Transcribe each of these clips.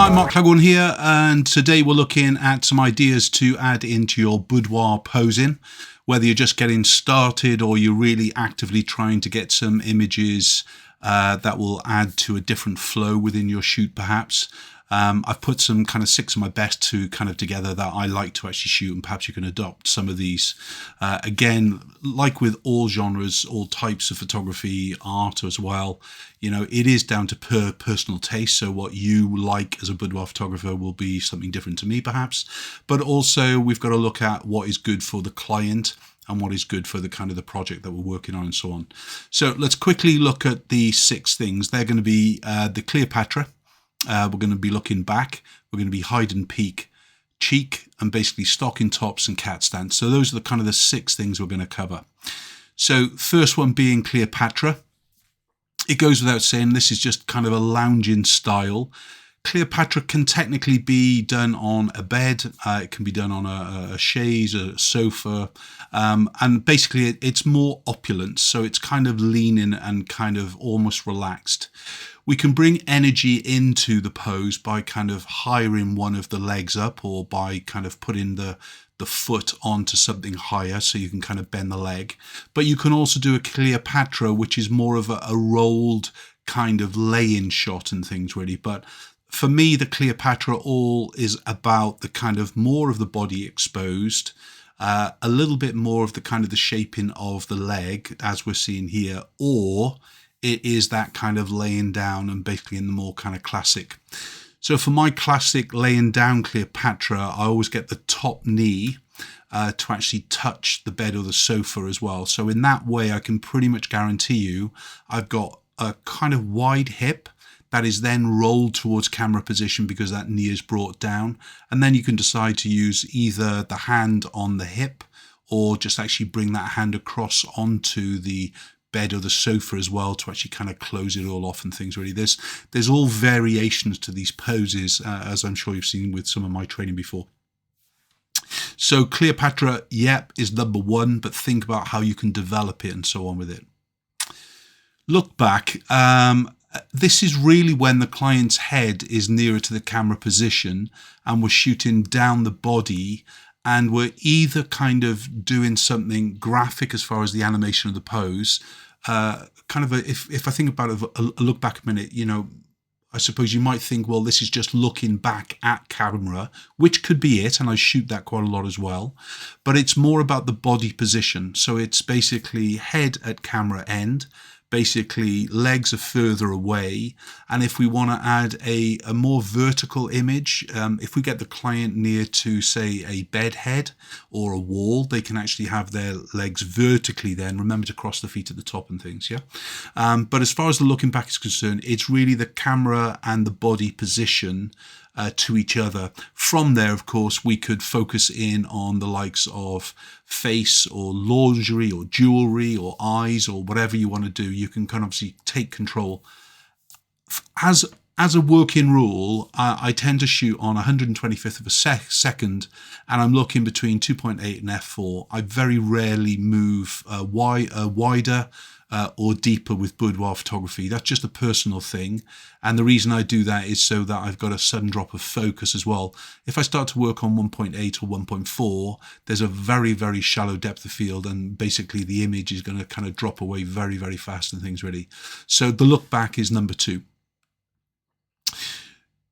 Hi, Mark Claghorn here, and today we're looking at some ideas to add into your boudoir posing, whether you're just getting started or you're really actively trying to get some images that will add to a different flow within your shoot perhaps. I've put some kind of 6 of my best to kind of together that I like to actually shoot, and perhaps you can adopt some of these. Again, like with all genres, all types of photography, art as well, you know, it is down to personal taste. So what you like as a boudoir photographer will be something different to me perhaps. But also we've got to look at what is good for the client and what is good for the kind of the project that we're working on and so on. So let's quickly look at the 6 things. They're going to be the Cleopatra. We're going to be looking back, we're going to be hide and peek, cheek, and basically stocking tops and cat stance. So those are the kind of the 6 things we're going to cover. So first one being Cleopatra. It goes without saying, this is just kind of a lounging style. Cleopatra can technically be done on a bed, it can be done on a chaise, a sofa, and basically it's more opulent, so it's kind of leaning and kind of almost relaxed. We can bring energy into the pose by kind of hiring one of the legs up, or by kind of putting the foot onto something higher so you can kind of bend the leg. But you can also do a Cleopatra, which is more of a rolled kind of lay-in shot and things really. But for me, the Cleopatra all is about the kind of more of the body exposed, a little bit more of the kind of the shaping of the leg as we're seeing here, or it is that kind of laying down and basically in the more kind of classic. So for my classic laying down Cleopatra, I always get the top knee to actually touch the bed or the sofa as well. So in that way, I can pretty much guarantee you I've got a kind of wide hip that is then rolled towards camera position because that knee is brought down. And then you can decide to use either the hand on the hip or just actually bring that hand across onto the bed or the sofa as well to actually kind of close it all off and things really. There's all variations to these poses, as I'm sure you've seen with some of my training before. So Cleopatra, yep, is number 1, but think about how you can develop it and so on with it. Look back. This is really when the client's head is nearer to the camera position and we're shooting down the body, and we're either kind of doing something graphic as far as the animation of the pose, kind of if I think about it, a look back a minute, you know, I suppose you might think, well, this is just looking back at camera, which could be it, and I shoot that quite a lot as well, but it's more about the body position. So it's basically head at camera end, basically legs are further away, and if we want to add a more vertical image, if we get the client near to say a bed head or a wall, they can actually have their legs vertically then. Remember to cross the feet at the top and things, yeah? But as far as the looking back is concerned, it's really the camera and the body position to each other. From there, of course, we could focus in on the likes of face or lingerie or jewelry or eyes or whatever you want to do. You can kind of obviously take control. As a working rule, I tend to shoot on 125th of a second, and I'm looking between 2.8 and f4. I very rarely move wider or deeper with boudoir photography. That's just a personal thing, and the reason I do that is so that I've got a sudden drop of focus as well. If I start to work on 1.8 or 1.4, there's a very, very shallow depth of field, and basically the image is going to kind of drop away very, very fast and things really. So the look back is number 2.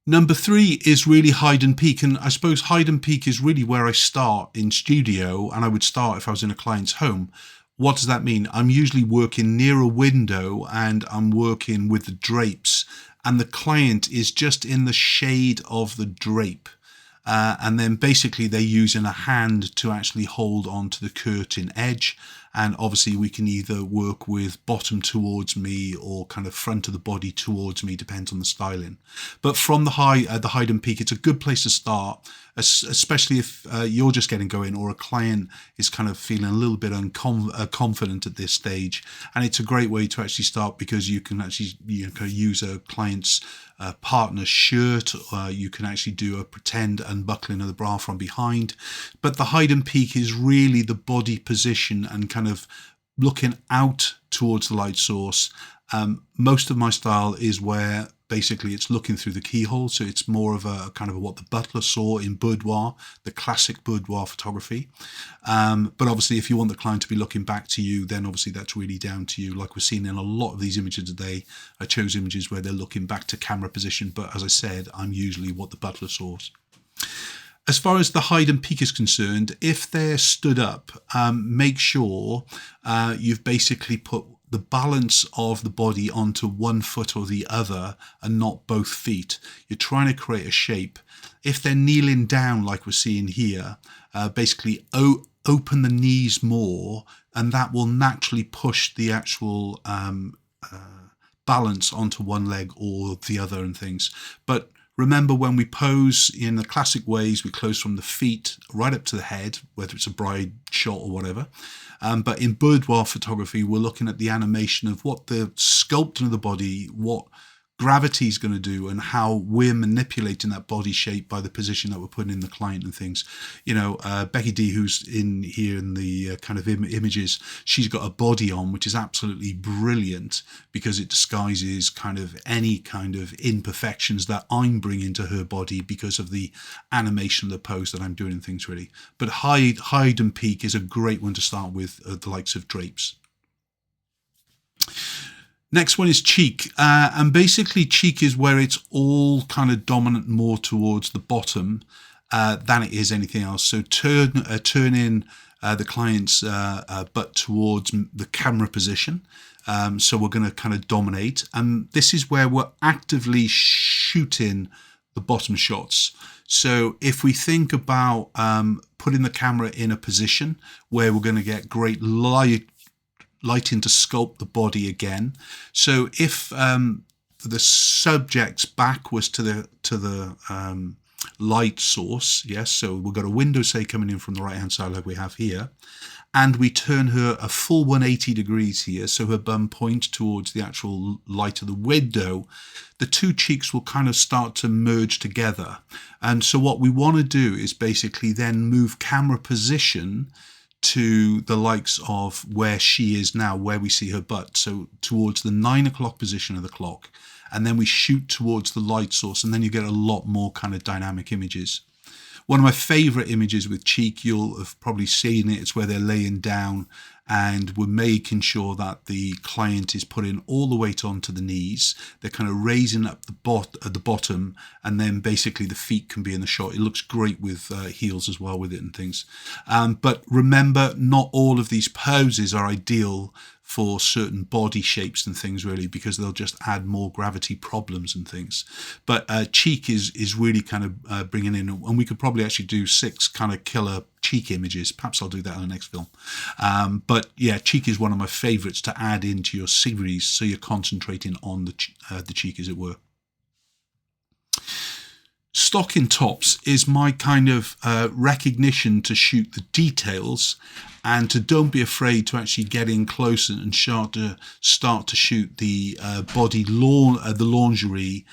Number 3 is really hide and peek, and I suppose hide and peek is really where I start in studio, and I would start if I was in a client's home. What does that mean? I'm usually working near a window and I'm working with the drapes, and the client is just in the shade of the drape. And then basically they're using a hand to actually hold on to the curtain edge. And obviously we can either work with bottom towards me or kind of front of the body towards me, depends on the styling. But from the hide and peek, it's a good place to start, especially if you're just getting going or a client is kind of feeling a little bit confident at this stage. And it's a great way to actually start because you can actually use a client's partner's shirt. You can actually do a pretend unbuckling of the bra from behind. But the hide and peek is really the body position and kind of looking out towards the light source Most of my style is where basically it's looking through the keyhole, so it's more of a kind of what the butler saw in boudoir, the classic boudoir photography. But obviously if you want the client to be looking back to you, then obviously that's really down to you. Like we're seeing in a lot of these images today, I chose images where they're looking back to camera position, but as I said, I'm usually what the butler saw. As far as the hide and peak is concerned, if they're stood up, make sure you've basically put the balance of the body onto one foot or the other and not both feet. You're trying to create a shape. If they're kneeling down like we're seeing here, basically open the knees more, and that will naturally push the actual balance onto one leg or the other and things. But remember, when we pose in the classic ways, we close from the feet right up to the head, whether it's a bride shot or whatever. But in boudoir photography, we're looking at the animation of what the sculpting of the body, what gravity is going to do, and how we're manipulating that body shape by the position that we're putting in the client and things. You know, Becky D, who's in here in the kind of images, she's got a body on which is absolutely brilliant because it disguises kind of any kind of imperfections that I'm bringing to her body because of the animation of the pose that I'm doing and things really. But hide and peak is a great one to start with, the likes of drapes. Next one is cheek, and basically cheek is where it's all kind of dominant more towards the bottom than it is anything else. So turn in the client's butt towards the camera position. So we're going to kind of dominate, and this is where we're actively shooting the bottom shots. So if we think about putting the camera in a position where we're going to get great lighting to sculpt the body again. So if the subject's back was to the light source, yes, so we've got a window, say, coming in from the right hand side like we have here, and we turn her a full 180 degrees here, so her bum points towards the actual light of the window, the two cheeks will kind of start to merge together. And so what we want to do is basically then move camera position to the likes of where she is now, where we see her butt, so towards the 9 o'clock position of the clock, and then we shoot towards the light source, and then you get a lot more kind of dynamic images. One of my favorite images with cheek, you'll have probably seen it, it's where they're laying down and we're making sure that the client is putting all the weight onto the knees. They're kind of raising up at the bottom, and then basically the feet can be in the shot. It looks great with heels as well with it and things. But remember, not all of these poses are ideal for certain body shapes and things really, because they'll just add more gravity problems and things. But cheek is really kind of bringing in, and we could probably actually do 6 kind of killer cheek images. Perhaps I'll do that in the next film. But yeah, cheek is one of my favorites to add into your series, so you're concentrating on the cheek, as it were. Stocking tops is my kind of recognition to shoot the details, and to don't be afraid to actually get in close and start to shoot the body the lingerie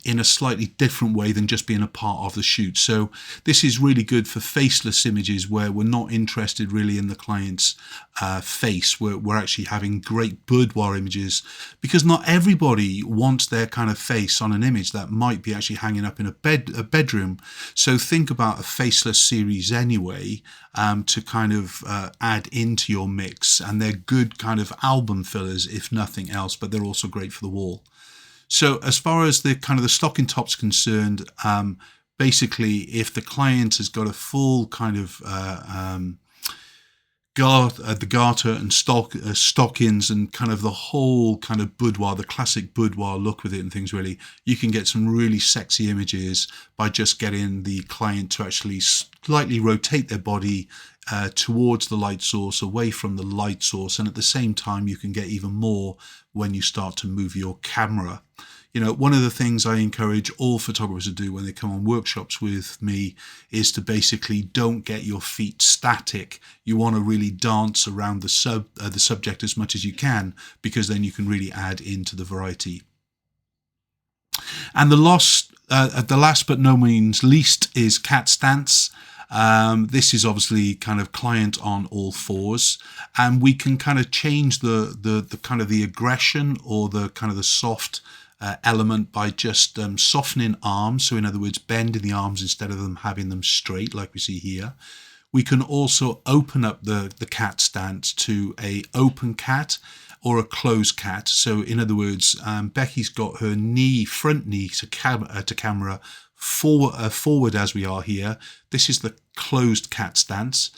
in a slightly different way than just being a part of the shoot. So this is really good for faceless images where we're not interested really in the client's face. We're actually having great boudoir images, because not everybody wants their kind of face on an image that might be actually hanging up in a bedroom. So think about a faceless series anyway, to kind of add into your mix, and they're good kind of album fillers if nothing else, but they're also great for the wall. So as far as the kind of the stocking top's concerned, basically if the client has got a full kind of the garter and stockings and kind of the whole kind of boudoir, the classic boudoir look with it and things really, you can get some really sexy images by just getting the client to actually slightly rotate their body towards the light source, away from the light source, and at the same time you can get even more when you start to move your camera. You know, one of the things I encourage all photographers to do when they come on workshops with me is to basically don't get your feet static. You want to really dance around the subject as much as you can, because then you can really add into the variety. And the last but no means least is cat stance. This is obviously kind of client on all fours, and we can kind of change the kind of the aggression or the kind of the soft element by just softening arms. So in other words, bending the arms instead of them having them straight like we see here. We can also open up the cat stance to a open cat or a closed cat. So in other words, Becky's got her knee, front knee to camera forward as we are here. This is the closed cat stance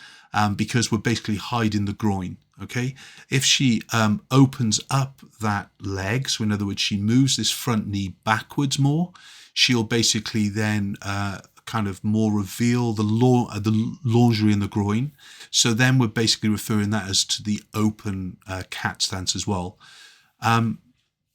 because we're basically hiding the groin. Okay, if she opens up that leg, so in other words, she moves this front knee backwards more, she'll basically then kind of more reveal the lingerie in the groin. So then we're basically referring that as to the open cat stance as well.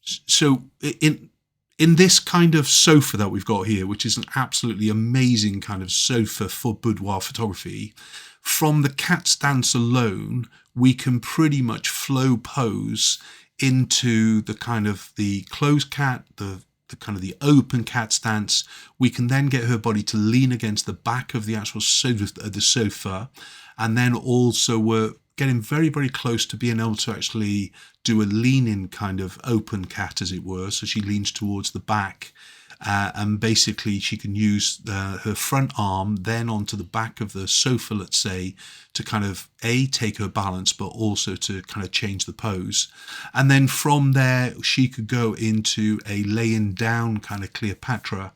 So in this kind of sofa that we've got here, which is an absolutely amazing kind of sofa for boudoir photography, from the cat stance alone, we can pretty much flow pose into the kind of the closed cat, the kind of the open cat stance. We can then get her body to lean against the back of the actual sofa, and then also we're getting very, very close to being able to actually do a leaning kind of open cat, as it were. So she leans towards the back, and basically she can use her front arm then onto the back of the sofa, let's say, to kind of take her balance, but also to kind of change the pose. And then from there she could go into a laying down kind of Cleopatra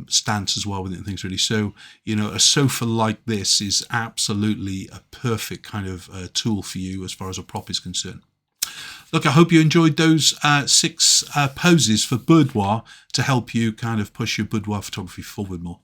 stance as well within things, really. So, you know, a sofa like this is absolutely a perfect kind of tool for you as far as a prop is concerned. Look, I hope you enjoyed those 6 poses for boudoir to help you kind of push your boudoir photography forward more.